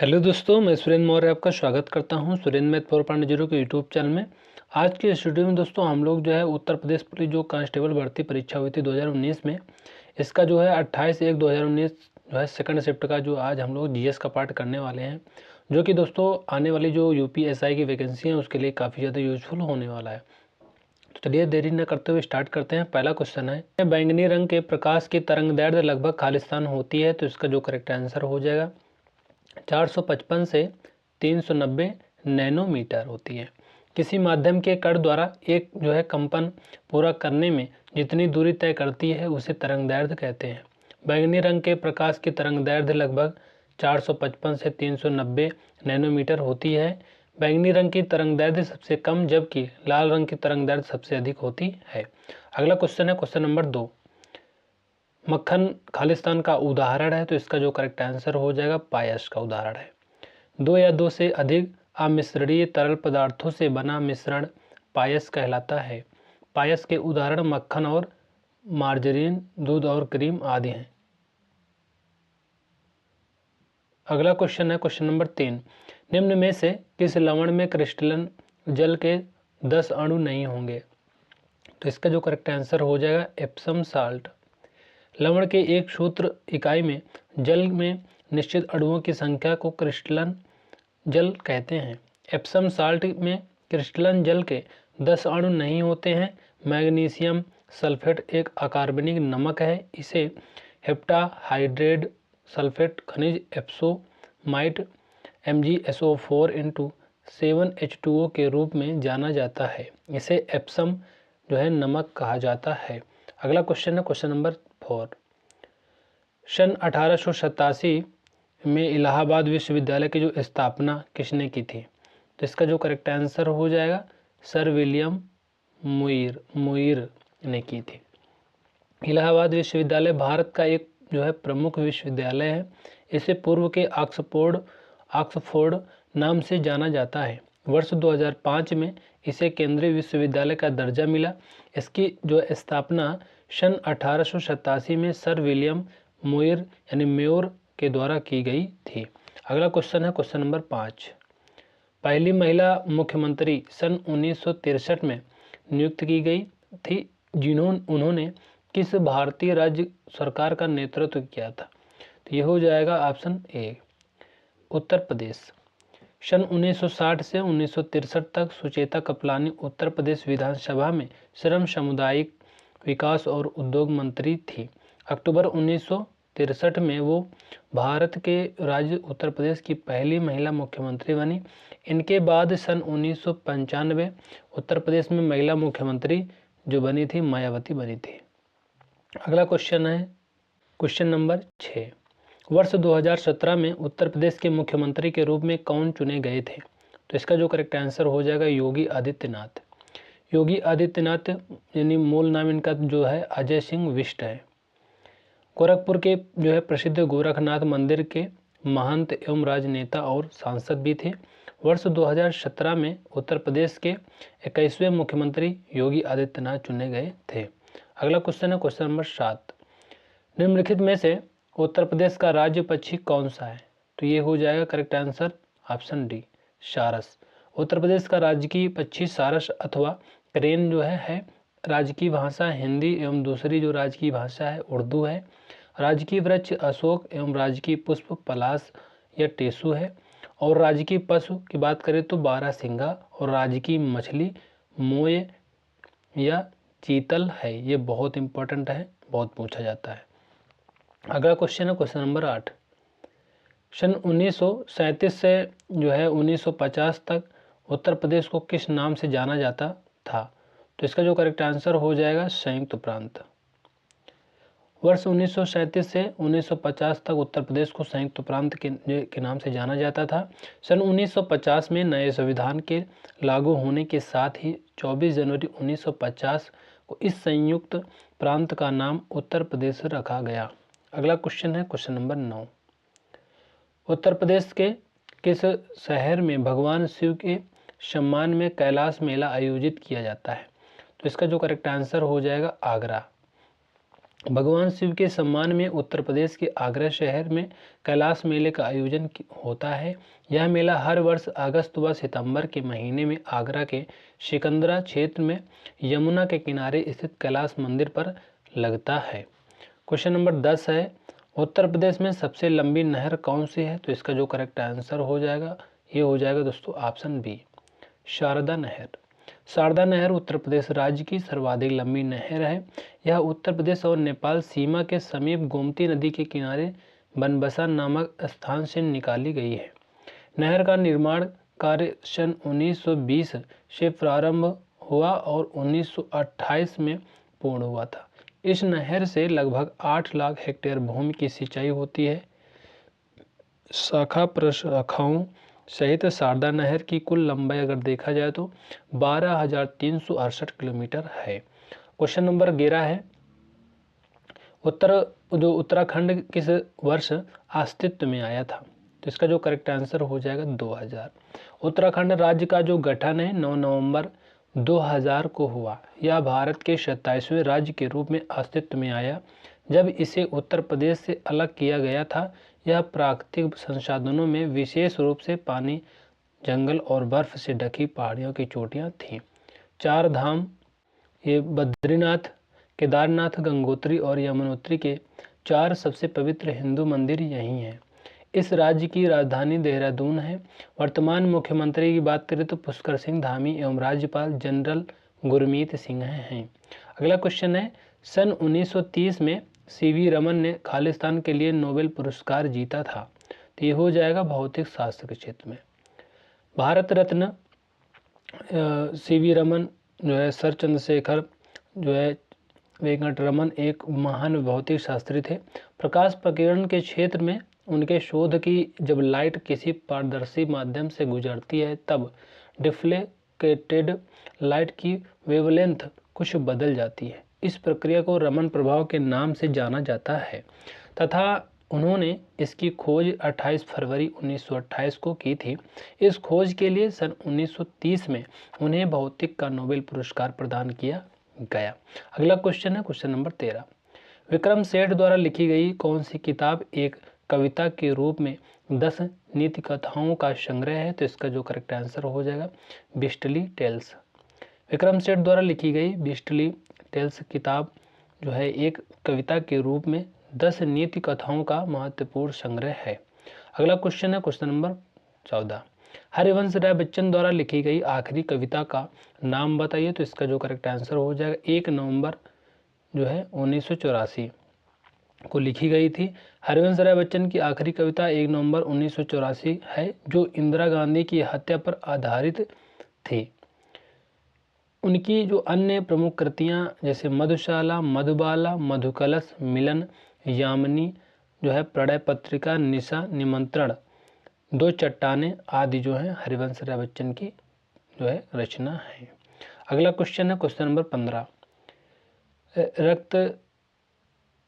Hello दोस्तों, मैं सुरेंद्र मौर्य आपका स्वागत करता हूं सुरेंद्र मैथ 4.0 के यूट्यूब चैनल में। आज के इस वीडियो में दोस्तों हम लोग जो है उत्तर प्रदेश पुलिस जो कांस्टेबल भर्ती परीक्षा हुई थी 2019 में, इसका जो है 28/1/2019 जो है सेकंड शिफ्ट का जो आज हम लोग जीएस का पार्ट करने वाले हैं, जो कि दोस्तों आने वाली जो यूपीएसआई की वैकेंसी है उसके लिए काफ़ी ज़्यादा यूजफुल होने वाला है। तो चलिए देरी न करते हुए स्टार्ट करते हैं। पहला क्वेश्चन है, बैंगनी रंग के प्रकाश की तरंगदैर्घ्य लगभग खालिस्तान होती है, तो इसका जो करेक्ट आंसर हो जाएगा 455 से 390 नैनोमीटर होती है। किसी माध्यम के कण द्वारा एक जो है कंपन पूरा करने में जितनी दूरी तय करती है उसे तरंगदैर्घ्य कहते हैं। बैंगनी रंग के प्रकाश की तरंगदैर्घ्य लगभग 455 से 390 नैनोमीटर होती है। बैंगनी रंग की तरंगदैर्घ्य सबसे कम जबकि लाल रंग की तरंगदैर्घ्य सबसे अधिक होती है। अगला क्वेश्चन है क्वेश्चन नंबर 2, मक्खन खालिस्तान का उदाहरण है, तो इसका जो करेक्ट आंसर हो जाएगा पायस का उदाहरण है। दो या दो से अधिक अमिश्रणीय तरल पदार्थों से बना मिश्रण पायस कहलाता है। पायस के उदाहरण मक्खन और मार्जरीन, दूध और क्रीम आदि हैं। अगला क्वेश्चन है क्वेश्चन नंबर 3, निम्न में से किस लवण में क्रिस्टलन जल के 10 अणु नहीं होंगे, तो इसका जो करेक्ट आंसर हो जाएगा एप्सम साल्ट। लवण के एक सूत्र इकाई में जल में निश्चित अणुओं की संख्या को क्रिस्टलन जल कहते हैं। एप्सम साल्ट में क्रिस्टलन जल के 10 अणु नहीं होते हैं। मैग्नीशियम सल्फेट एक अकार्बनिक नमक है। इसे हेप्टाहाइड्रेट सल्फेट खनिज एप्सोमाइट MgSO4 × 7H2O के रूप में जाना जाता है। इसे एप्सम जो है नमक कहा जाता है। अगला क्वेश्चन है क्वेश्चन नंबर 4, सन 1887 में इलाहाबाद विश्वविद्यालय की जो स्थापना किसने की थी, तो इसका जो करेक्ट आंसर हो जाएगा सर विलियम मुइर ने की थी। इलाहाबाद विश्वविद्यालय भारत का एक जो है प्रमुख विश्वविद्यालय है। इसे पूर्व के ऑक्सफोर्ड नाम से जाना जाता है। वर्ष 2005 में इसे केंद्रीय विश्वविद्यालय का दर्जा मिला। इसकी जो स्थापना सन 1887 में सर विलियम मुइर यानी म्योर के द्वारा की गई थी। अगला क्वेश्चन है क्वेश्चन नंबर 5, पहली महिला मुख्यमंत्री सन 1963 में नियुक्त की गई थी, उन्होंने किस भारतीय राज्य सरकार का नेतृत्व किया था, तो ये हो जाएगा ऑप्शन ए उत्तर प्रदेश। सन 1960 से 1963 तक सुचेता कपलानी उत्तर प्रदेश विधानसभा में श्रम, सामुदायिक विकास और उद्योग मंत्री थी। अक्टूबर 1963 में वो भारत के राज्य उत्तर प्रदेश की पहली महिला मुख्यमंत्री बनी। इनके बाद सन 1995 उत्तर प्रदेश में महिला मुख्यमंत्री जो बनी थी मायावती बनी थी। अगला क्वेश्चन है क्वेश्चन नंबर 6, वर्ष 2017 में उत्तर प्रदेश के मुख्यमंत्री के रूप में कौन चुने गए थे, तो इसका जो करेक्ट आंसर हो जाएगा योगी आदित्यनाथ। योगी आदित्यनाथ यानी मूल नाम इनका जो है अजय सिंह विष्ट है। गोरखपुर के जो है प्रसिद्ध गोरखनाथ मंदिर के महंत एवं राजनेता और सांसद भी थे। वर्ष 2017 में उत्तर प्रदेश के 21वें मुख्यमंत्री योगी आदित्यनाथ चुने गए थे। अगला क्वेश्चन है क्वेश्चन नंबर 7, निम्नलिखित में से उत्तर प्रदेश का राज्य पक्षी कौन सा है, तो ये हो जाएगा करेक्ट आंसर ऑप्शन डी सारस। उत्तर प्रदेश का राजकीय पक्षी सारस अथवा क्रेन जो है राजकीय भाषा हिंदी एवं दूसरी जो राजकीय भाषा है उर्दू है। राजकीय वृक्ष अशोक एवं राजकीय पुष्प पलाश या टेसु है। और राजकीय पशु की बात करें तो बारहसिंगा और राजकीय मछली मोय या चीतल है। ये बहुत इंपॉर्टेंट है, बहुत पूछा जाता है। अगला क्वेश्चन है क्वेश्चन नंबर 8, सन 1937 से जो है 1950 तक उत्तर प्रदेश को किस नाम से जाना जाता था, तो इसका जो करेक्ट आंसर हो जाएगा संयुक्त प्रांत। वर्ष 1937 से 1950 तक उत्तर प्रदेश को संयुक्त प्रांत के नाम से जाना जाता था। सन 1950 में नए संविधान के लागू होने के साथ ही 24 जनवरी 1950 को इस संयुक्त प्रांत का नाम उत्तर प्रदेश रखा गया। अगला क्वेश्चन है क्वेश्चन नंबर 9, उत्तर प्रदेश के किस शहर में भगवान शिव के सम्मान में कैलाश मेला आयोजित किया जाता है, तो इसका जो करेक्ट आंसर हो जाएगा आगरा। भगवान शिव के सम्मान में उत्तर प्रदेश के आगरा शहर में कैलाश मेले का आयोजन होता है। यह मेला हर वर्ष अगस्त व सितंबर के महीने में आगरा के सिकंदरा क्षेत्र में यमुना के किनारे स्थित कैलाश मंदिर पर लगता है। क्वेश्चन नंबर 10 है, उत्तर प्रदेश में सबसे लंबी नहर कौन सी है? तो इसका जो करेक्ट आंसर हो जाएगा ये हो जाएगा दोस्तों ऑप्शन बी, शारदा नहर। शारदा नहर उत्तर प्रदेश राज्य की सर्वाधिक लंबी नहर है। यह उत्तर प्रदेश और नेपाल सीमा के समीप गोमती नदी के किनारे बनबसा नामक स्थान से निकाली गई है। नहर का निर्माण कार्य सन 1920 से प्रारंभ हुआ और 1928 में पूर्ण हुआ था। इस नहर से लगभग 8 लाख हेक्टेयर भूमि की सिंचाई होती है। शाखा प्रशाखाओं सहित शारदा नहर की कुल लंबाई अगर देखा जाए तो 12,368 किलोमीटर है। क्वेश्चन नंबर 11 है, उत्तराखंड किस वर्ष अस्तित्व में आया था? तो इसका जो करेक्ट आंसर हो जाएगा 2000। उत्तराखंड राज्य का जो गठन है 9 नवंबर 2000 को हुआ। यह भारत के 27वें राज्य के रूप में अस्तित्व में आया जब इसे उत्तर प्रदेश से अलग किया गया था। यह प्राकृतिक संसाधनों में विशेष रूप से पानी, जंगल और बर्फ से ढकी पहाड़ियों की चोटियां थीं। 4 धाम ये बद्रीनाथ, केदारनाथ, गंगोत्री और यमुनोत्री के 4 सबसे पवित्र हिंदू मंदिर यहीं हैं। इस राज्य की राजधानी देहरादून है। वर्तमान मुख्यमंत्री की बात करें तो पुष्कर सिंह धामी एवं राज्यपाल जनरल गुरमीत सिंह हैं। अगला क्वेश्चन है, सन 1930 में सीवी रमन ने खालिस्तान के लिए नोबेल पुरस्कार जीता था। तो ये हो जाएगा भौतिक शास्त्र के क्षेत्र में। भारत रत्न सीवी रमन जो है सर चंद्रशेखर जो है वेंकट रमन एक महान भौतिक शास्त्री थे। प्रकाश प्रकीर्णन के क्षेत्र में उनके शोध की जब लाइट किसी पारदर्शी माध्यम से गुजरती है तब डिफ्लेक्टेड लाइट की वेवलेंथ कुछ बदल जाती है। इस प्रक्रिया को रमन प्रभाव के नाम से जाना जाता है तथा उन्होंने इसकी खोज 28 फरवरी 1928 को की थी। इस खोज के लिए सन 1930 में उन्हें भौतिक का नोबेल पुरस्कार प्रदान किया गया। अगला क्वेश्चन है क्वेश्चन नंबर 13, विक्रम सेठ द्वारा लिखी गई कौन सी किताब एक कविता के रूप में 10 नीति कथाओं का संग्रह है? तो इसका जो करेक्ट आंसर हो जाएगा बिस्टली टेल्स। विक्रम सेठ द्वारा लिखी गई बिस्टली टेल्स किताब जो है एक कविता के रूप में 10 नीति कथाओं का महत्वपूर्ण संग्रह है। अगला क्वेश्चन है क्वेश्चन नंबर 14, हरिवंश राय बच्चन द्वारा लिखी गई आखिरी कविता का नाम बताइए? तो इसका जो करेक्ट आंसर हो जाएगा 1 नवंबर जो है 1984 को लिखी गई थी। हरिवंश राय बच्चन की आखिरी कविता 1 नवंबर 1984 है जो इंदिरा गांधी की हत्या पर आधारित थी। उनकी जो अन्य प्रमुख कृतियां जैसे मधुशाला, मधुबाला, मधुकलश, मिलन, यामिनी जो है प्रणय पत्रिका, निशा, निमंत्रण, 2 चट्टानें आदि जो है हरिवंश राय बच्चन की जो है रचना है। अगला क्वेश्चन है क्वेश्चन नंबर 15, रक्त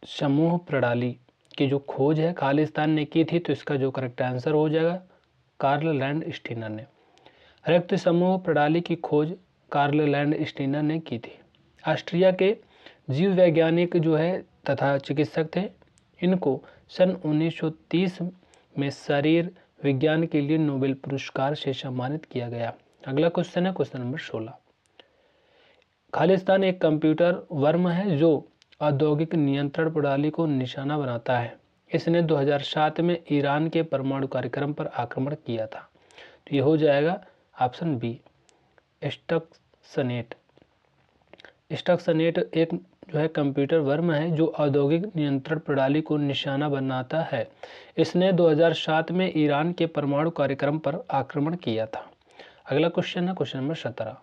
समूह प्रणाली की जो खोज है खालिस्तान ने की थी। तो इसका जो करेक्ट आंसर हो जाएगा कार्ल लैंडस्टीनर ने। रक्त समूह प्रणाली की खोज कार्ल लैंडस्टीनर ने की थी। ऑस्ट्रिया के जीव वैज्ञानिक जो है तथा चिकित्सक थे। इनको सन 1930 में शरीर विज्ञान के लिए नोबेल पुरस्कार से सम्मानित किया गया। अगला क्वेश्चन है क्वेश्चन नंबर 16, खालिस्तान एक कंप्यूटर वर्म है जो औद्योगिक नियंत्रण प्रणाली को निशाना बनाता है। इसने 2007 में ईरान के परमाणु कार्यक्रम पर आक्रमण किया था। तो ये हो जाएगा ऑप्शन बी, स्टक्सनेट। स्टक्सनेट एक जो है कंप्यूटर वर्म है जो औद्योगिक नियंत्रण प्रणाली को निशाना बनाता है। इसने 2007 में ईरान के परमाणु कार्यक्रम पर आक्रमण किया था। अगला क्वेश्चन है क्वेश्चन नंबर 17,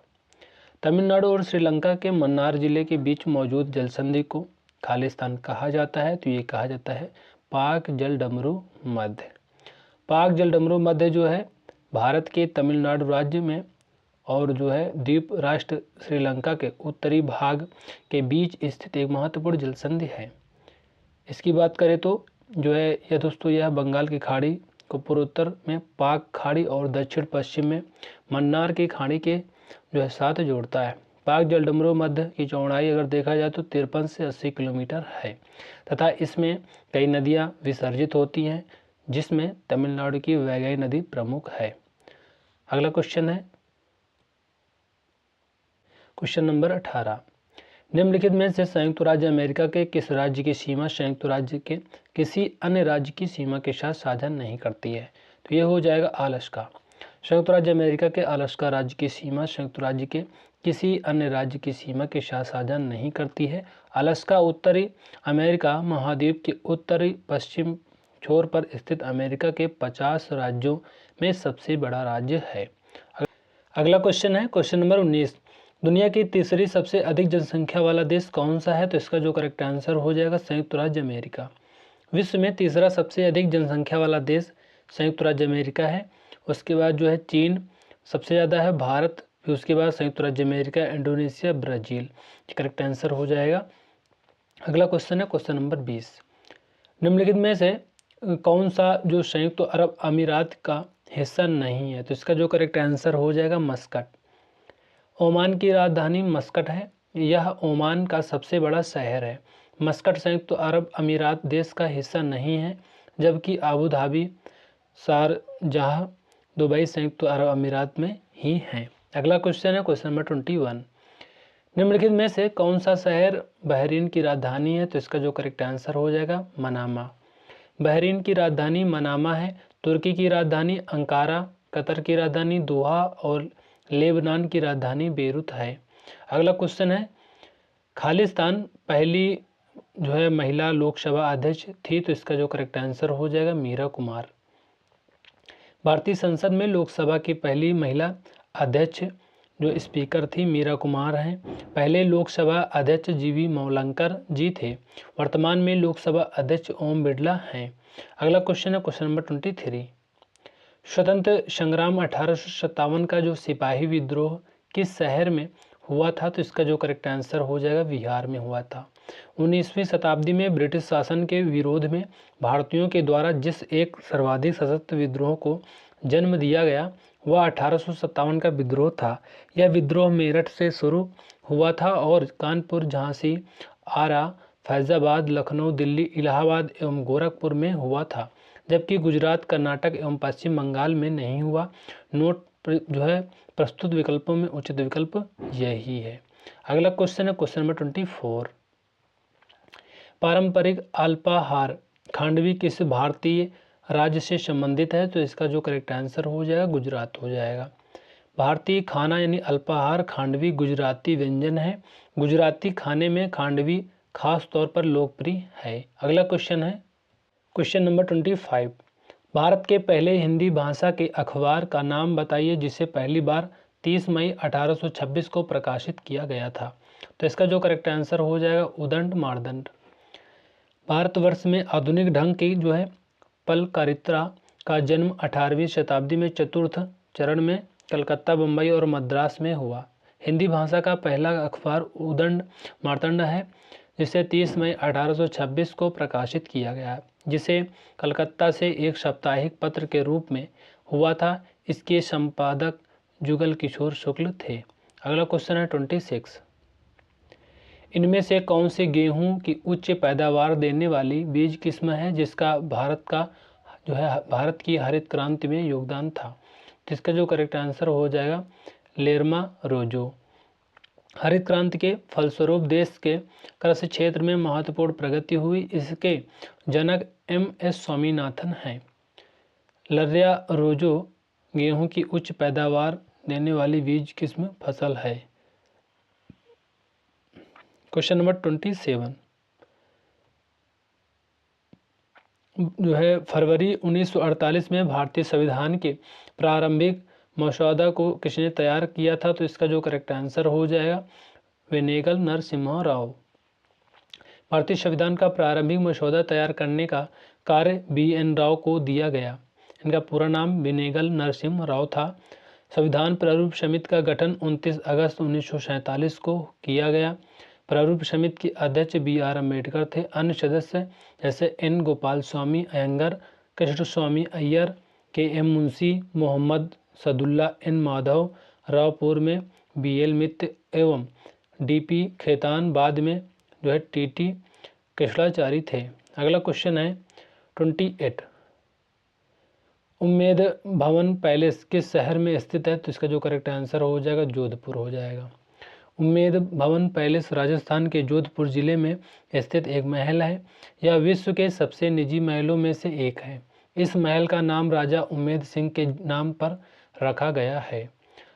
तमिलनाडु और श्रीलंका के मन्नार जिले के बीच मौजूद जलसंधि को खालिस्तान कहा जाता है। तो ये कहा जाता है पाक जलडमरू मध्य। पाक जलडमरू मध्य जो है भारत के तमिलनाडु राज्य में और जो है द्वीप राष्ट्र श्रीलंका के उत्तरी भाग के बीच स्थित एक महत्वपूर्ण जलसंधि है। इसकी बात करें तो जो है यह दोस्तों यह बंगाल की खाड़ी को पूर्वोत्तर में पाक खाड़ी और दक्षिण पश्चिम में मन्नार की खाड़ी के जो है साथ जोड़ता है। पाक जलडमरू मध्य की चौड़ाई अगर देखा जाए तो 53 से 80 किलोमीटर है तथा इसमें कई नदियां विसर्जित होती हैं, जिसमें तमिलनाडु की वैगई नदी प्रमुख है। अगला क्वेश्चन है क्वेश्चन नंबर 18। निम्नलिखित में से संयुक्त राज्य अमेरिका के किस राज्य की सीमा संयुक्त राज्य के किसी अन्य राज्य की सीमा के साथ साझा नहीं करती है? तो ये हो जाएगा अलास्का। संयुक्त राज्य अमेरिका के अलास्का राज्य की सीमा संयुक्त राज्य के किसी अन्य राज्य की सीमा के साथ साझा नहीं करती है। अलास्का उत्तरी अमेरिका महाद्वीप के उत्तरी पश्चिम छोर पर स्थित अमेरिका के 50 राज्यों में सबसे बड़ा राज्य है। अगला क्वेश्चन है क्वेश्चन नंबर 19। दुनिया की तीसरी सबसे अधिक जनसंख्या वाला देश कौन सा है? तो इसका जो करेक्ट आंसर हो जाएगा संयुक्त राज्य अमेरिका। विश्व में तीसरा सबसे अधिक जनसंख्या वाला देश संयुक्त राज्य अमेरिका है। उसके बाद जो है चीन सबसे ज़्यादा है, भारत, फिर उसके बाद संयुक्त राज्य America, Indonesia, Brazil. Correct answer हो जाएगा। अगला क्वेश्चन है क्वेश्चन नंबर 20। निम्नलिखित में से कौन सा जो संयुक्त अरब अमीरात का हिस्सा नहीं है? तो इसका जो करेक्ट आंसर हो जाएगा मस्कट। ओमान की राजधानी मस्कट है। यह ओमान का सबसे बड़ा शहर है। मस्कट संयुक्त अरब अमीरात देश का हिस्सा नहीं है, जबकि अबू धाबी, शारजाह, दुबई संयुक्त अरब अमीरात में ही हैं। अगला क्वेश्चन है क्वेश्चन नंबर 21। निम्नलिखित में से कौन सा शहर बहरीन की राजधानी है? तो इसका जो करेक्ट आंसर हो जाएगा मनामा। बहरीन की राजधानी मनामा है। तुर्की की राजधानी अंकारा, कतर की राजधानी दोहा और लेबनान की राजधानी बेरूत है। अगला क्वेश्चन है खालिस्तान पहली जो है महिला लोकसभा अध्यक्ष थी? तो इसका जो करेक्ट आंसर हो जाएगा मीरा कुमार। भारतीय संसद में लोकसभा की पहली महिला अध्यक्ष जो स्पीकर थी मीरा कुमार हैं। पहले लोकसभा अध्यक्ष जीवी मौलंकर जी थे। वर्तमान में लोकसभा अध्यक्ष ओम बिरला हैं। अगला क्वेश्चन है क्वेश्चन नंबर 23। स्वतंत्र संग्राम 1857 का जो सिपाही विद्रोह किस शहर में हुआ था? तो इसका जो करेक्ट आंसर हो जाएगा बिहार में हुआ था। 19वीं शताब्दी में ब्रिटिश शासन के विरोध में भारतीयों के द्वारा जिस एक सर्वाधिक सशक्त विद्रोह को जन्म दिया गया वह 1857 का विद्रोह था। यह विद्रोह मेरठ से शुरू हुआ था और कानपुर, झांसी, आरा, फैजाबाद, लखनऊ, दिल्ली, इलाहाबाद एवं गोरखपुर में हुआ था, जबकि गुजरात, कर्नाटक एवं पश्चिम बंगाल में नहीं हुआ। नोट जो है प्रस्तुत विकल्पों में उचित विकल्प यही है। अगला क्वेश्चन है क्वेश्चन नंबर 24। पारंपरिक अल्पाहार खांडवी किस भारतीय राज्य से संबंधित है? तो इसका जो करेक्ट आंसर हो जाएगा गुजरात हो जाएगा। भारतीय खाना यानी अल्पाहार खांडवी गुजराती व्यंजन है। गुजराती खाने में खांडवी खास तौर पर लोकप्रिय है। अगला क्वेश्चन है क्वेश्चन नंबर 25। भारत के पहले हिंदी भाषा के अखबार का नाम बताइए जिसे पहली बार 30 मई 1826 को प्रकाशित किया गया था। तो इसका जो करेक्ट आंसर हो जाएगा उदंड मार्दंड। भारतवर्ष में आधुनिक ढंग की जो है पत्रकारिता का जन्म 18वीं शताब्दी में चतुर्थ चरण में कलकत्ता, बम्बई और मद्रास में हुआ। हिंदी भाषा का पहला अखबार उदंड मार्तंड है, जिसे 30 मई 1826 को प्रकाशित किया गया, जिसे कलकत्ता से एक साप्ताहिक पत्र के रूप में हुआ था। इसके संपादक जुगल किशोर शुक्ल थे। अगला क्वेश्चन है 26। इनमें से कौन से गेहूं की उच्च पैदावार देने वाली बीज किस्म है जिसका भारत की हरित क्रांति में योगदान था? जिसका जो करेक्ट आंसर हो जाएगा लेरमा रोजो। हरित क्रांति के फलस्वरूप देश के कृषि क्षेत्र में महत्वपूर्ण प्रगति हुई। इसके जनक MS स्वामीनाथन हैं। लर्या रोजो गेहूं की उच्च पैदावार देने वाली बीज किस्म फसल है। क्वेश्चन नंबर 27 जो है फरवरी 1948 में भारतीय संविधान के प्रारंभिक मसौदा को किसने तैयार किया था? तो इसका जो करेक्ट आंसर हो जाएगा वेनेगल नरसिम्हा राव। भारतीय संविधान का प्रारंभिक मसौदा तैयार करने का कार्य BN राव को दिया गया। इनका पूरा नाम वेनेगल नरसिम्हा राव था। संविधान प्रारूप समिति का गठन 29 अगस्त 1947 को किया गया। प्रारूप समिति के अध्यक्ष BR अम्बेडकर थे। अन्य सदस्य जैसे N गोपाल स्वामी अयंगर, कृष्ण स्वामी अय्यर, KM मुंशी, मोहम्मद सदुल्ला, N माधव राव पूर्व में BL मित्र एवं DP खेतान, बाद में जो है TT कृष्णाचारी थे। अगला क्वेश्चन है 28, उम्मेद भवन पैलेस किस शहर में स्थित है? तो इसका जो करेक्ट आंसर हो जाएगा जोधपुर हो जाएगा। उम्मेद भवन पैलेस राजस्थान के जोधपुर जिले में स्थित एक महल है। यह विश्व के सबसे निजी महलों में से एक है। इस महल का नाम राजा उम्मेद सिंह के नाम पर रखा गया है।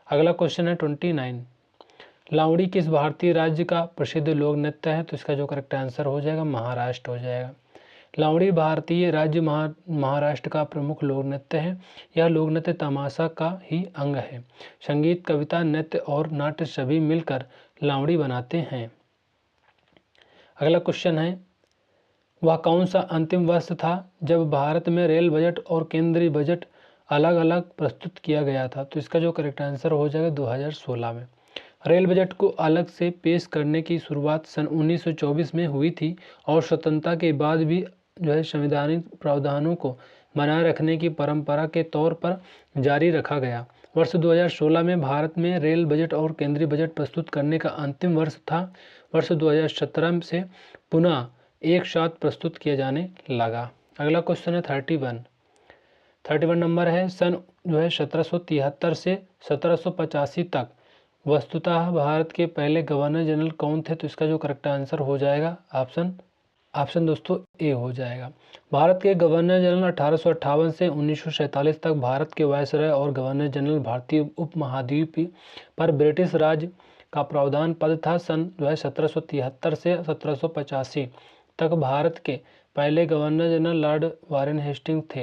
अगला क्वेश्चन है 29, लावड़ी किस भारतीय राज्य का प्रसिद्ध लोक नृत्य है? तो इसका जो करेक्ट आंसर हो जाएगा महाराष्ट्र हो जाएगा। लावड़ी भारतीय राज्य महाराष्ट्र का प्रमुख लोक नृत्य है। यह लोक नृत्य तमाशा का ही अंग है। संगीत, कविता, नृत्य और नाट्य सभी मिलकर लावड़ी बनाते हैं। अगला क्वेश्चन है, वह कौन सा अंतिम वर्ष था जब भारत में रेल बजट और केंद्रीय बजट अलग अलग प्रस्तुत किया गया था? तो इसका जो करेक्ट आंसर हो जाएगा 2016 में। रेल बजट को अलग से पेश करने की शुरुआत सन 1924 में हुई थी और स्वतंत्रता के बाद भी जो है संवैधानिक प्रावधानों को बनाए रखने की परंपरा के तौर पर जारी रखा गया। वर्ष 2016 में भारत में रेल बजट और केंद्रीय बजट प्रस्तुत करने का अंतिम वर्ष था। वर्ष 2017 से पुनः एक साथ प्रस्तुत किया जाने लगा। अगला क्वेश्चन है 31 नंबर है, सन जो है 1773 से 1785 तक वस्तुतः भारत के पहले गवर्नर जनरल कौन थे? तो इसका जो करेक्ट आंसर हो जाएगा ऑप्शन दोस्तों ए हो जाएगा। भारत के गवर्नर जनरल 1858 से 1947 तक भारत के वायसराय और गवर्नर जनरल भारतीय उपमहाद्वीप पर ब्रिटिश राज का प्रावधान पद था। सन जो है 1773 से 1785 तक भारत के पहले governor general Lord Warren Hastings थे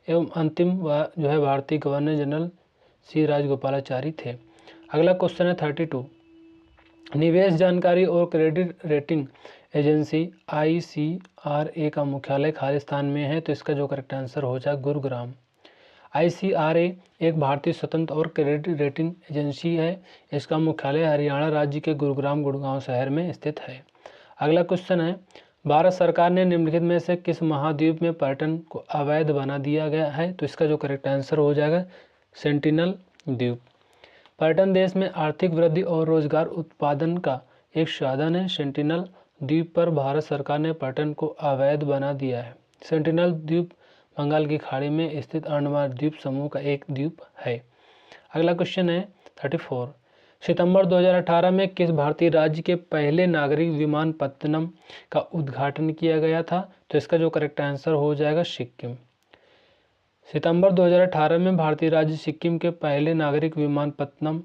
एवं अंतिम जो है भारतीय गवर्नर जनरल सी राजगोपालाचारी थे। अगला क्वेश्चन है 32, निवेश जानकारी और क्रेडिट रेटिंग एजेंसी ICRA का मुख्यालय खालिस्तान में है। तो इसका जो करेक्ट आंसर हो जाएगा गुरुग्राम। ICRA एक भारतीय स्वतंत्र और क्रेडिट रेटिंग एजेंसी है। इसका मुख्यालय हरियाणा राज्य के गुड़गांव शहर में स्थित है। अगला क्वेश्चन है, भारत सरकार ने निम्नलिखित में से किस महाद्वीप में पर्यटन को अवैध बना दिया गया है? तो इसका जो करेक्ट आंसर हो जाएगा सेंटिनल द्वीप। पर्यटन देश में आर्थिक वृद्धि और रोजगार उत्पादन का एक साधन है। सेंटिनल द्वीप पर भारत सरकार ने पर्यटन को अवैध बना दिया है। सेंटिनल द्वीप बंगाल की खाड़ी में स्थित अंडमान द्वीप समूह का एक द्वीप है। अगला क्वेश्चन है 34, सितंबर 2018 में किस भारतीय राज्य के पहले नागरिक विमानपत्तनम का उद्घाटन किया गया था? तो इसका जो करेक्ट आंसर हो जाएगा सिक्किम। सितंबर 2018 में भारतीय राज्य सिक्किम के पहले नागरिक विमानपत्तनम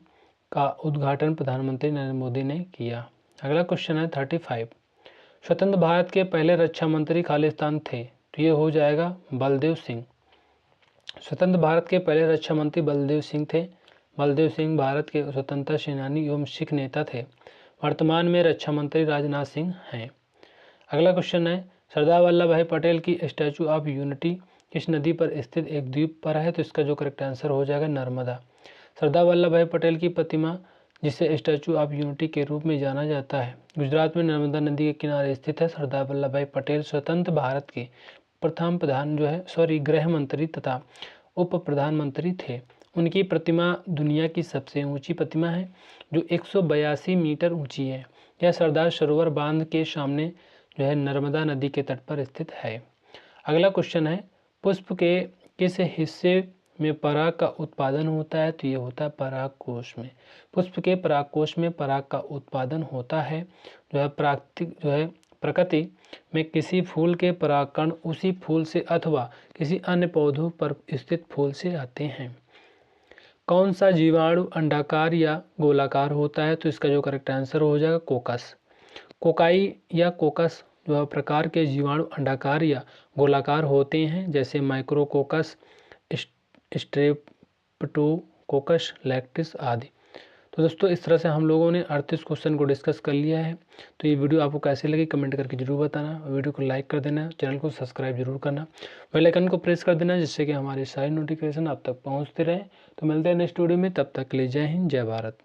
का उद्घाटन प्रधानमंत्री नरेंद्र मोदी ने किया। अगला क्वेश्चन है 35, स्वतंत्र भारत के पहले रक्षा मंत्री खालिस्तान थे। तो ये हो जाएगा बलदेव सिंह। स्वतंत्र भारत के पहले रक्षा मंत्री बलदेव सिंह थे। बलदेव सिंह भारत के स्वतंत्रता सेनानी एवं सिख नेता थे। वर्तमान में रक्षा मंत्री राजनाथ सिंह हैं। अगला क्वेश्चन है, सरदार वल्लभ भाई पटेल की स्टैचू ऑफ यूनिटी किस नदी पर स्थित एक द्वीप पर है? तो इसका जो करेक्ट आंसर हो जाएगा नर्मदा। सरदार वल्लभ भाई पटेल की प्रतिमा, जिसे स्टैचू ऑफ यूनिटी के रूप में जाना जाता है, गुजरात में नर्मदा नदी के किनारे स्थित है। सरदार वल्लभ भाई पटेल स्वतंत्र भारत के प्रथम गृह मंत्री तथा उप प्रधानमंत्री थे। उनकी प्रतिमा दुनिया की सबसे ऊंची प्रतिमा है जो 182 मीटर ऊंची है। यह सरदार सरोवर बांध के सामने जो है नर्मदा नदी के तट पर स्थित है। अगला क्वेश्चन है, पुष्प के किस हिस्से में पराग का उत्पादन होता है? तो ये होता है पराग कोश में। पुष्प के पराग कोश में पराग का उत्पादन होता है। प्रकृति में किसी फूल के परागकण उसी फूल से अथवा किसी अन्य पौधों पर स्थित फूल से आते हैं। कौन सा जीवाणु अंडाकार या गोलाकार होता है? तो इसका जो करेक्ट आंसर हो जाएगा कोकस। कोकाई या कोकस जो प्रकार के जीवाणु अंडाकार या गोलाकार होते हैं, जैसे माइक्रोकोकस, स्ट्रेप्टोकोकस, लैक्टिस आदि। तो दोस्तों इस तरह से हम लोगों ने 38 क्वेश्चन को डिस्कस कर लिया है। तो ये वीडियो आपको कैसे लगी कमेंट करके जरूर बताना। वीडियो को लाइक कर देना, चैनल को सब्सक्राइब जरूर करना, बेल आइकन को प्रेस कर देना, जिससे कि हमारी सारी नोटिफिकेशन आप तक पहुंचते रहे। तो मिलते हैं नेक्स्ट वीडियो में, तब तक के लिए जय हिंद, जय भारत।